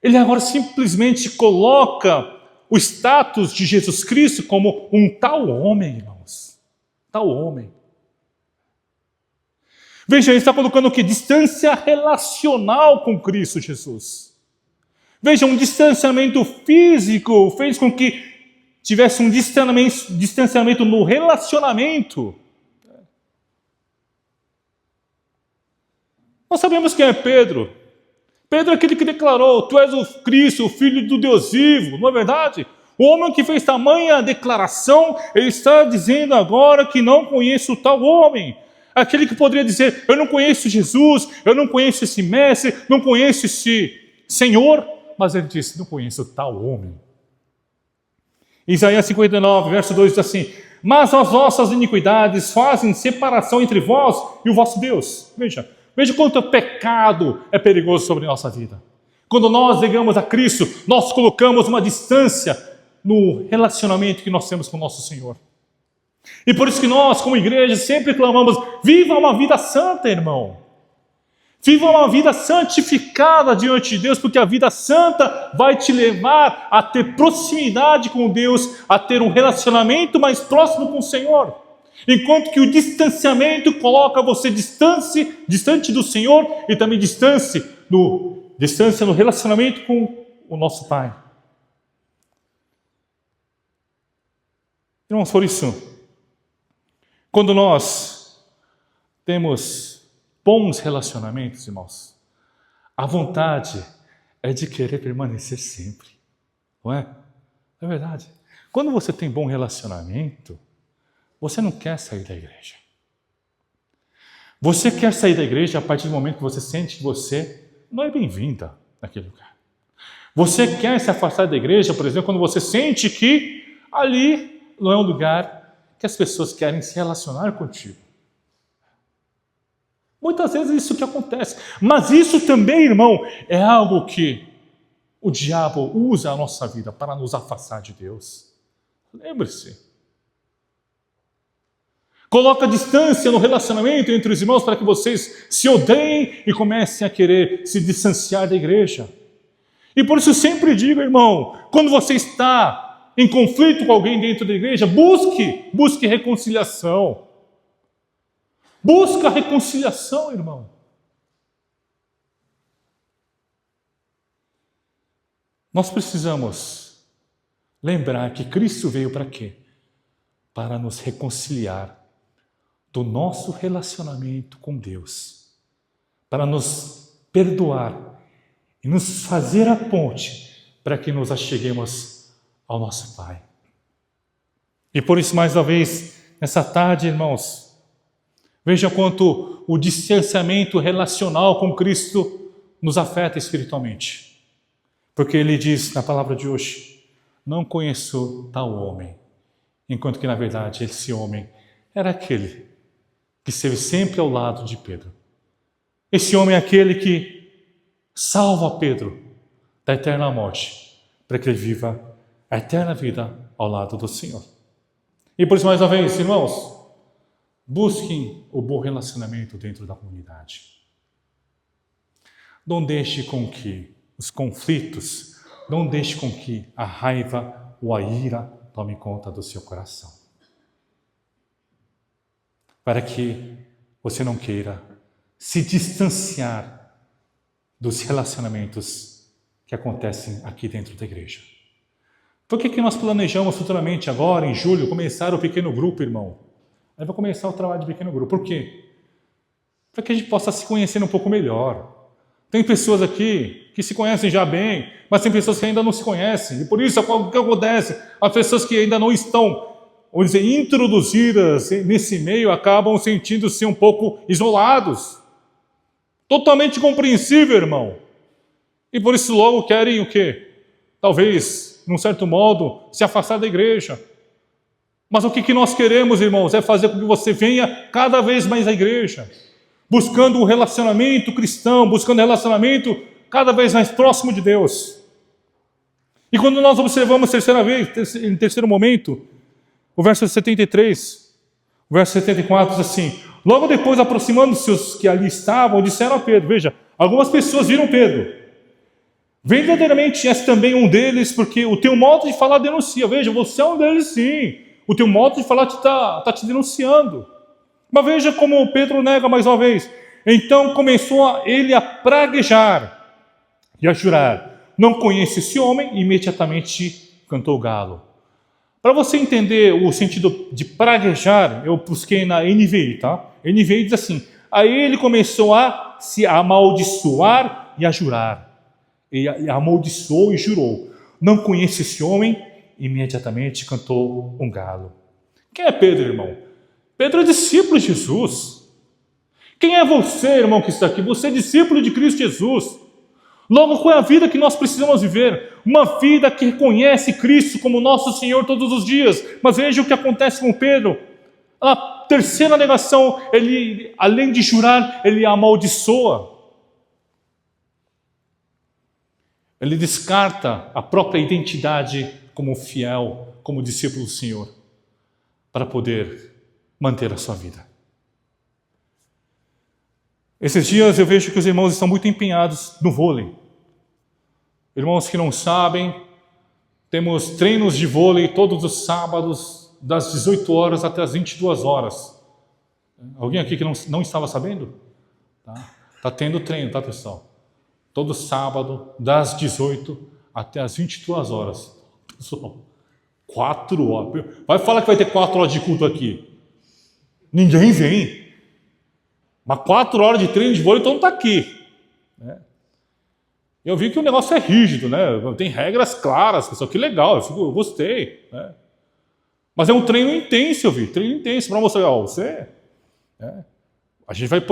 Ele agora simplesmente coloca o status de Jesus Cristo como um tal homem, irmãos. Tal homem. Veja, ele está colocando o quê? Distância relacional com Cristo Jesus. Veja, um distanciamento físico fez com que tivesse um distanciamento no relacionamento. Nós sabemos quem é Pedro. Pedro é aquele que declarou, tu és o Cristo, o Filho do Deus vivo, não é verdade? O homem que fez tamanha declaração, ele está dizendo agora que não conhece o tal homem. Aquele que poderia dizer, eu não conheço Jesus, eu não conheço esse mestre, não conheço esse Senhor, mas ele disse, não conheço o tal homem. Isaías 59, verso 2 diz assim, mas as vossas iniquidades fazem separação entre vós e o vosso Deus. Veja quanto o pecado é perigoso sobre a nossa vida. Quando nós negamos a Cristo, nós colocamos uma distância no relacionamento que nós temos com o nosso Senhor. E por isso que nós, como igreja, sempre clamamos, viva uma vida santa, irmão. Viva uma vida santificada diante de Deus, porque a vida santa vai te levar a ter proximidade com Deus, a ter um relacionamento mais próximo com o Senhor. Enquanto que o distanciamento coloca você distante do Senhor e também distância no relacionamento com o nosso Pai. Irmãos, por isso, quando nós temos bons relacionamentos, irmãos, a vontade é de querer permanecer sempre, não é? É verdade. Quando você tem bom relacionamento, você não quer sair da igreja. Você quer sair da igreja a partir do momento que você sente que você não é bem-vinda naquele lugar. Você quer se afastar da igreja, por exemplo, quando você sente que ali não é um lugar que as pessoas querem se relacionar contigo. Muitas vezes é isso que acontece. Mas isso também, irmão, é algo que o diabo usa a nossa vida para nos afastar de Deus. Lembre-se. Coloca distância no relacionamento entre os irmãos para que vocês se odeiem e comecem a querer se distanciar da igreja. E por isso eu sempre digo, irmão, quando você está em conflito com alguém dentro da igreja, busque reconciliação. Busca reconciliação, irmão. Nós precisamos lembrar que Cristo veio para quê? Para nos reconciliar do nosso relacionamento com Deus, para nos perdoar e nos fazer a ponte para que nos acheguemos ao nosso Pai. E por isso, mais uma vez, nessa tarde, irmãos, veja quanto o distanciamento relacional com Cristo nos afeta espiritualmente. Porque ele diz na palavra de hoje, não conheço tal homem, enquanto que na verdade esse homem era aquele que esteve sempre ao lado de Pedro. Esse homem é aquele que salva Pedro da eterna morte, para que ele viva a eterna vida ao lado do Senhor. E por isso, mais uma vez, irmãos, busquem o bom relacionamento dentro da comunidade. Não deixe com que os conflitos, não deixe com que a raiva ou a ira tome conta do seu coração. Para que você não queira se distanciar dos relacionamentos que acontecem aqui dentro da igreja. Por que nós planejamos futuramente, agora em julho, começar o pequeno grupo, irmão? Aí vai começar o trabalho de pequeno grupo. Por quê? Para que a gente possa se conhecer um pouco melhor. Tem pessoas aqui que se conhecem já bem, mas tem pessoas que ainda não se conhecem. E por isso, o que acontece? As pessoas que ainda não estão, vamos dizer, introduzidas nesse meio, acabam sentindo-se um pouco isolados. Totalmente compreensível, irmão. E por isso logo querem o quê? Talvez, num certo modo, se afastar da igreja. Mas o que nós queremos, irmãos, é fazer com que você venha cada vez mais à igreja, buscando um relacionamento cristão, buscando um relacionamento cada vez mais próximo de Deus. E quando nós observamos em terceiro momento, o verso 73, o verso 74 diz assim: logo depois, aproximando-se os que ali estavam, disseram a Pedro, veja, algumas pessoas viram Pedro. Verdadeiramente és também um deles, porque o teu modo de falar denuncia. Veja, você é um deles sim. O teu modo de falar está te denunciando. Mas veja como Pedro nega mais uma vez. Então começou ele a praguejar e a jurar: não conheço esse homem. E imediatamente cantou o galo. Para você entender o sentido de praguejar, eu busquei na NVI, tá? NVI diz assim: aí ele começou a se amaldiçoar e a jurar. E amaldiçoou e jurou: não conheço esse homem. Imediatamente cantou um galo. Quem é Pedro, irmão? Pedro é discípulo de Jesus. Quem é você, irmão, que está aqui? Você é discípulo de Cristo Jesus. Logo, qual é a vida que nós precisamos viver? Uma vida que reconhece Cristo como nosso Senhor todos os dias. Mas veja o que acontece com Pedro. A terceira negação, ele, além de jurar, ele amaldiçoa. Ele descarta a própria identidade como fiel, como discípulo do Senhor, para poder manter a sua vida. Esses dias eu vejo que os irmãos estão muito empenhados no vôlei. Irmãos que não sabem, temos treinos de vôlei todos os sábados, das 18 horas até as 22 horas. Alguém aqui que não estava sabendo? Tá tendo treino, tá, pessoal? Todo sábado, das 18 até as 22 horas. Pessoal, 4 horas. Vai falar que vai ter 4 horas de culto aqui. Ninguém vem. Mas 4 horas de treino de vôlei, então está aqui. Eu vi que o negócio é rígido, né? Tem regras claras, pessoal. Que legal, eu gostei. Né? Mas é um treino intenso, eu vi. Treino intenso para mostrar, ó, você... A gente vai,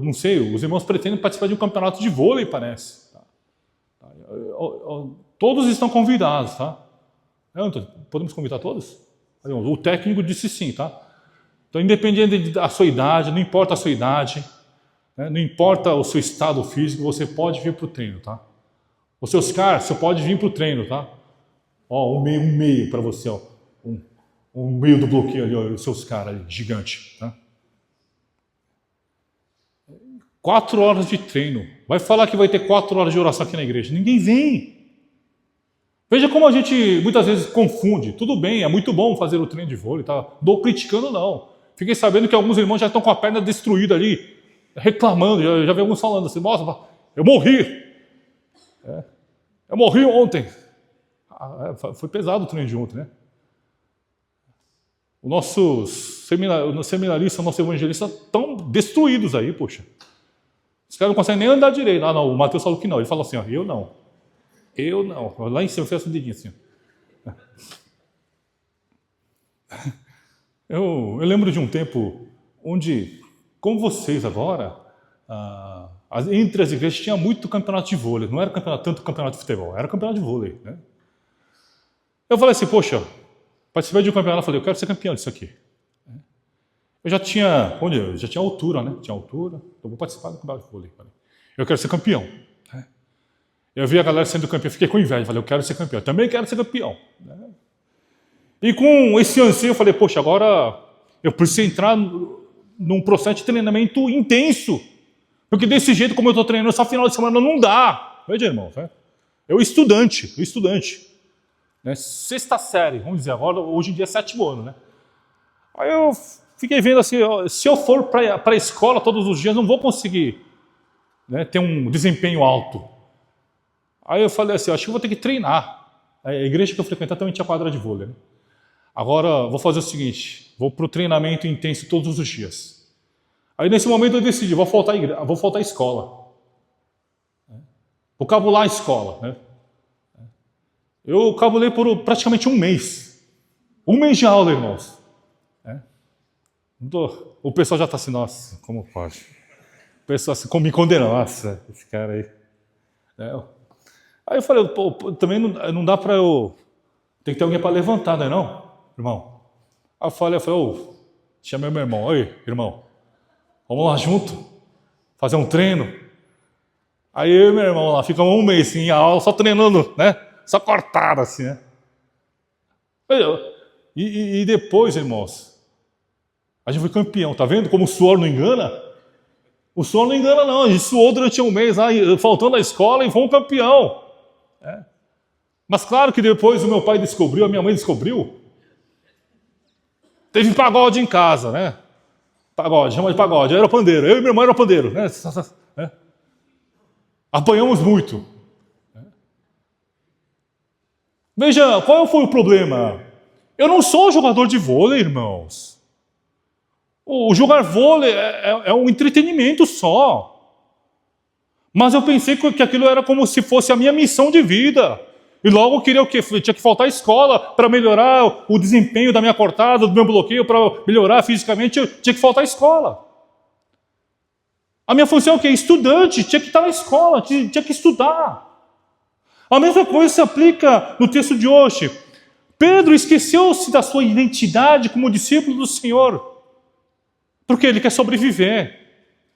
não sei, os irmãos pretendem participar de um campeonato de vôlei, parece. Todos estão convidados, tá? Podemos convidar todos? O técnico disse sim, tá? Então, independente da sua idade, não importa a sua idade, né? Não importa o seu estado físico, você pode vir para o treino, tá? Os seus caras, você pode vir para o treino, tá? Ó, um meio para você, ó. Um meio do bloqueio ali, ó, os seus caras ali, gigante, tá? 4 horas de treino. Vai falar que vai ter 4 horas de oração aqui na igreja. Ninguém vem. Veja como a gente muitas vezes confunde. Tudo bem, é muito bom fazer o treino de vôlei, tá? Não criticando, não. Fiquei sabendo que alguns irmãos já estão com a perna destruída ali, reclamando. Já vi alguns falando assim: nossa, eu morri. Eu morri ontem. Foi pesado o treino de ontem, né? Os nossos seminaristas, os nossos evangelistas estão destruídos aí, poxa. Os caras não conseguem nem andar direito. Ah, não, o Mateus falou que não. Ele falou assim, ó, eu não. Lá em cima, fez um dedinho assim. Eu lembro de um tempo onde, como vocês agora, entre as igrejas tinha muito campeonato de vôlei. Não era tanto campeonato de futebol, era campeonato de vôlei. Né? Eu falei assim, poxa, participei de um campeonato, eu falei, eu quero ser campeão disso aqui. Eu já tinha altura, né? Tinha altura, então vou participar do campeonato de vôlei. Eu quero ser campeão. Eu vi a galera sendo campeão, fiquei com inveja, falei, eu quero ser campeão, eu também quero ser campeão. E com esse anseio, eu falei, poxa, agora eu preciso entrar num processo de treinamento intenso, porque desse jeito, como eu estou treinando, só final de semana não dá. Veja, irmão, eu estudante, né? 6ª série, vamos dizer, agora, hoje em dia é 7º ano, né? Aí eu fiquei vendo assim, se eu for para a escola todos os dias, não vou conseguir, né, ter um desempenho alto. Aí eu falei assim, acho que eu vou ter que treinar. A igreja que eu frequentava também tinha quadra de vôlei, né? Agora, vou fazer o seguinte, vou para o treinamento intenso todos os dias. Aí, nesse momento, eu decidi, vou faltar à escola. Vou cabular a escola, né? Eu cabulei por praticamente um mês. Um mês de aula, irmãos. O pessoal já está assim, nossa, como pode? O pessoal assim, como me condenou, nossa, esse cara aí. Aí eu falei, pô, também não dá para eu... Tem que ter alguém para levantar, não é não, irmão? Aí eu falei, chamei meu irmão, oi, irmão, vamos lá junto, fazer um treino. Aí eu e meu irmão lá, ficamos um mês assim, em aula, só treinando, né? Só cortado assim, né? E depois, irmãos, a gente foi campeão, tá vendo como o suor não engana? O suor não engana não, a gente suou durante um mês lá, faltando a escola e fomos campeão. Mas claro que depois o meu pai descobriu, a minha mãe descobriu. Teve pagode em casa, né? Pagode, chama de pagode. Eu era pandeiro, eu e meu irmão era pandeiro, né? Apanhamos muito. Veja, qual foi o problema? Eu não sou jogador de vôlei, irmãos. O jogar vôlei é um entretenimento só. Mas eu pensei que aquilo era como se fosse a minha missão de vida. E logo eu queria o quê? Tinha que faltar à escola para melhorar o desempenho da minha cortada, do meu bloqueio, para melhorar fisicamente, eu tinha que faltar à escola. A minha função é o quê? Estudante, tinha que estar na escola, tinha que estudar. A mesma coisa se aplica no texto de hoje. Pedro esqueceu-se da sua identidade como discípulo do Senhor, porque ele quer sobreviver,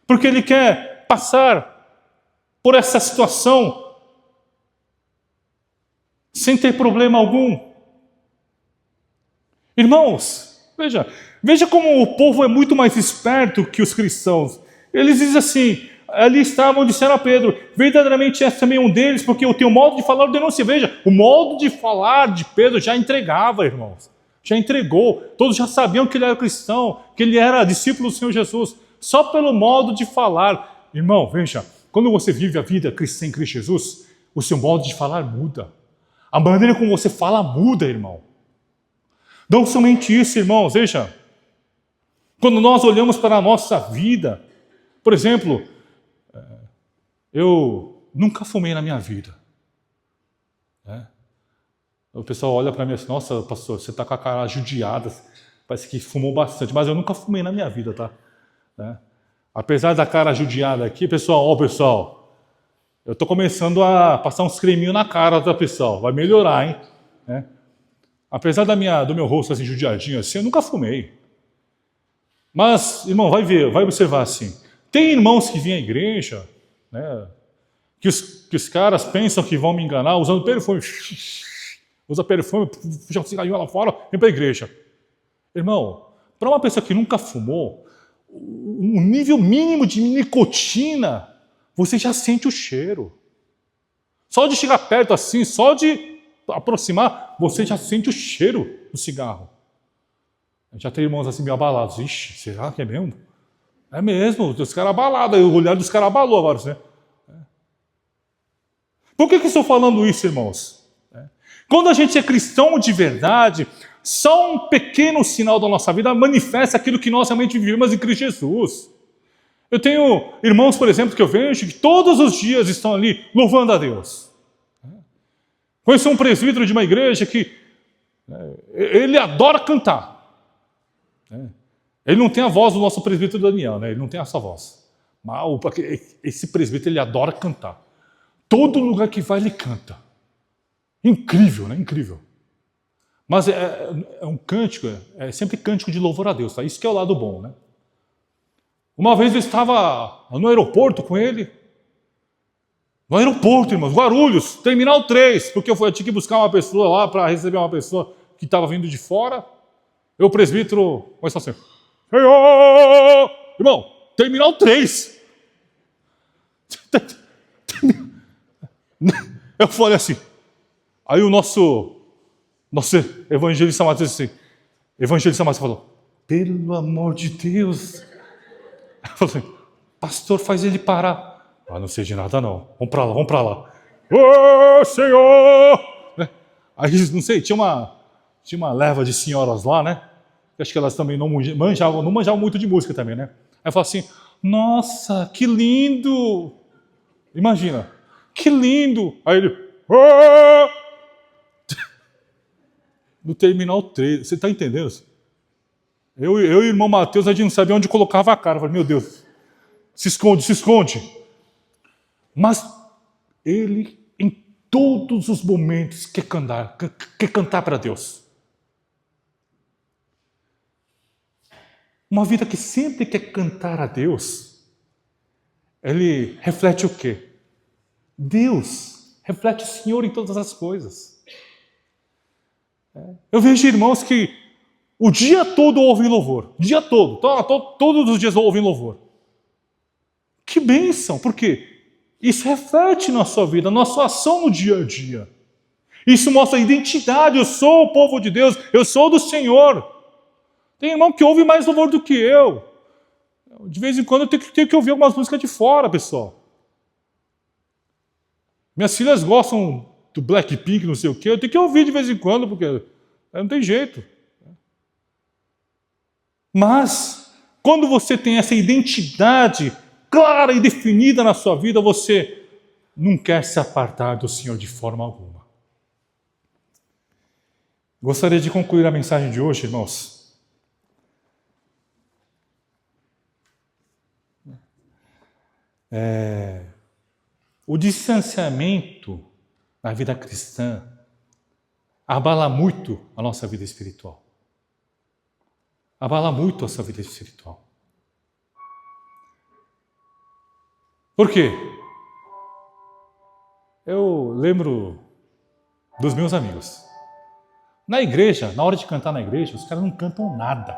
porque ele quer passar por essa situação sem ter problema algum. Irmãos, veja como o povo é muito mais esperto que os cristãos. Eles dizem assim, ali estavam, disseram a Pedro, verdadeiramente és também um deles, porque o teu modo de falar denuncia. Veja, o modo de falar de Pedro já entregava, irmãos. Já entregou. Todos já sabiam que ele era cristão, que ele era discípulo do Senhor Jesus. Só pelo modo de falar. Irmão, veja, quando você vive a vida cristã em Cristo Jesus, o seu modo de falar muda. A maneira como você fala muda, irmão. Não somente isso, irmãos, veja. Quando nós olhamos para a nossa vida, por exemplo, eu nunca fumei na minha vida. O pessoal olha para mim assim, nossa, pastor, você está com a cara judiada, parece que fumou bastante, mas eu nunca fumei na minha vida, tá? Apesar da cara judiada aqui, pessoal, eu estou começando a passar uns creminhos na cara, tá, pessoal? Vai melhorar, hein? Apesar do meu rosto assim, judiadinho assim, eu nunca fumei. Mas, irmão, vai ver, vai observar assim. Tem irmãos que vêm à igreja, né, que os caras pensam que vão me enganar usando perfume. Usa perfume, puxa um cigarrinho lá fora, vem para a igreja. Irmão, para uma pessoa que nunca fumou, o nível mínimo de nicotina, você já sente o cheiro. Só de chegar perto assim, só de aproximar, você já sente o cheiro do cigarro. Já tem irmãos assim meio abalados. Ixi, será que é mesmo? É mesmo, os caras abalados, o olhar dos caras abalou agora, né? Por que estou falando isso, irmãos? Quando a gente é cristão de verdade, só um pequeno sinal da nossa vida manifesta aquilo que nós realmente vivemos em Cristo Jesus. Eu tenho irmãos, por exemplo, que eu vejo que todos os dias estão ali louvando a Deus. Conheço um presbítero de uma igreja que ele adora cantar. Ele não tem a voz do nosso presbítero Daniel, né? Ele não tem essa voz. Mas esse presbítero, ele adora cantar. Todo lugar que vai, ele canta. Incrível, né? Incrível. Mas é um cântico, é sempre cântico de louvor a Deus, tá? Isso que é o lado bom, né? Uma vez eu estava no aeroporto com ele. No aeroporto, irmãos, Guarulhos, Terminal 3, porque eu tinha que buscar uma pessoa lá para receber uma pessoa que estava vindo de fora. O presbítero começou assim, Senhor! Irmão, Terminal 3. Eu falei assim. Aí o nosso evangelista Matheus disse assim, evangelista Matheus falou, pelo amor de Deus. Eu falei assim, pastor, faz ele parar. Ah, não sei de nada não, vamos para lá. ô Senhor! Aí, não sei, tinha uma leva de senhoras lá, né? Acho que elas também não manjavam muito de música também, né? Aí fala assim, nossa, que lindo! Imagina, que lindo! Aí ele, oh! No terminal 3, você está entendendo? Eu e o irmão Mateus, a gente não sabia onde colocava a cara. Eu falei, meu Deus, se esconde, se esconde. Mas ele, em todos os momentos, quer cantar para Deus. Uma vida que sempre quer cantar a Deus, ele reflete o quê? Deus reflete o Senhor em todas as coisas. Eu vejo irmãos que o dia todo ouvem louvor. O dia todo. Todos os dias ouvem louvor. Que bênção. Por quê? Isso reflete na sua vida, na sua ação no dia a dia. Isso mostra a identidade. Eu sou o povo de Deus. Eu sou do Senhor. Tem irmão que ouve mais louvor do que eu. De vez em quando eu tenho que ouvir algumas músicas de fora, pessoal. Minhas filhas gostam do Blackpink, não sei o quê. Eu tenho que ouvir de vez em quando, porque não tem jeito. Mas, quando você tem essa identidade clara e definida na sua vida, você não quer se apartar do Senhor de forma alguma. Gostaria de concluir a mensagem de hoje, irmãos. O distanciamento na vida cristã abala muito a nossa vida espiritual. Abala muito a sua vida espiritual. Por quê? Eu lembro dos meus amigos. Na igreja, na hora de cantar na igreja, os caras não cantam nada.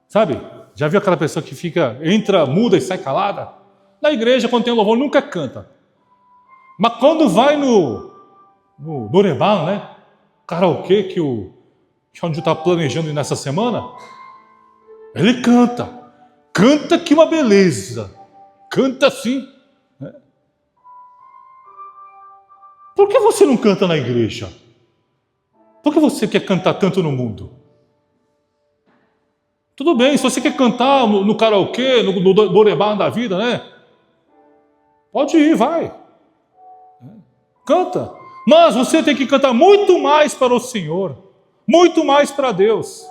Sabe? Já viu aquela pessoa que entra muda e sai calada? Na igreja, quando tem louvor, nunca canta. Mas quando vai no Norebá, né? Karaokê, que o Xanju está planejando ir nessa semana, ele canta. Canta que uma beleza. Canta assim. Né? Por que você não canta na igreja? Por que você quer cantar tanto no mundo? Tudo bem, se você quer cantar no karaokê, no Norebá da vida, né? Pode ir, vai. Canta. Mas você tem que cantar muito mais para o Senhor. Muito mais para Deus.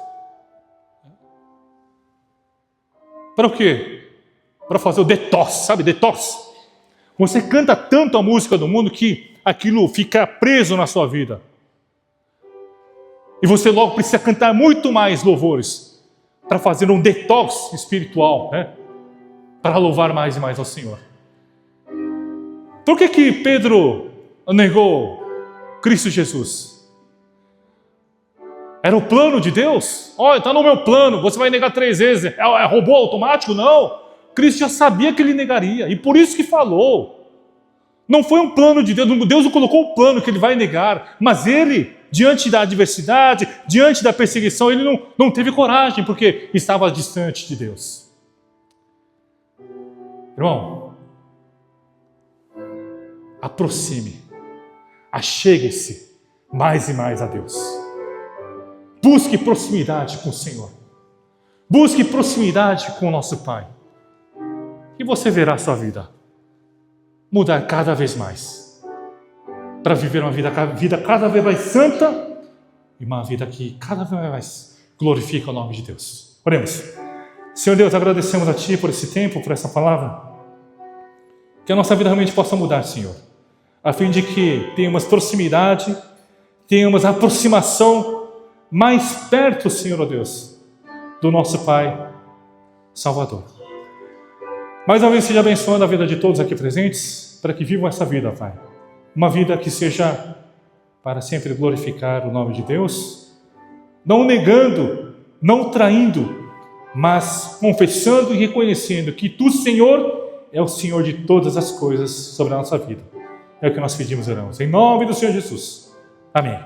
Para o quê? Para fazer o detox, sabe? Detox. Você canta tanto a música do mundo que aquilo fica preso na sua vida. E você logo precisa cantar muito mais louvores para fazer um detox espiritual, né? Para louvar mais e mais ao Senhor. Por que Pedro negou Cristo Jesus? Era o plano de Deus? Olha, está no meu plano, você vai negar 3 vezes. É robô automático? Não. Cristo já sabia que ele negaria, e por isso que falou. Não foi um plano de Deus, Deus não colocou o plano que ele vai negar, mas ele, diante da adversidade, diante da perseguição, ele não teve coragem, porque estava distante de Deus. Irmão, aproxime, achegue-se mais e mais a Deus. Busque proximidade com o Senhor. Busque proximidade com o nosso Pai. E você verá a sua vida mudar cada vez mais. Para viver uma vida cada vez mais santa e uma vida que cada vez mais glorifica o nome de Deus. Oremos. Senhor Deus, agradecemos a Ti por esse tempo, por essa palavra. Que a nossa vida realmente possa mudar, Senhor. A fim de que tenhamos proximidade, tenhamos aproximação mais perto, Senhor, ó Deus, do nosso Pai Salvador. Mais uma vez, seja abençoando a vida de todos aqui presentes, para que vivam essa vida, Pai. Uma vida que seja para sempre glorificar o nome de Deus, não negando, não traindo, mas confessando e reconhecendo que Tu, Senhor, é o Senhor de todas as coisas sobre a nossa vida. É o que nós pedimos e oramos. Em nome do Senhor Jesus. Amém.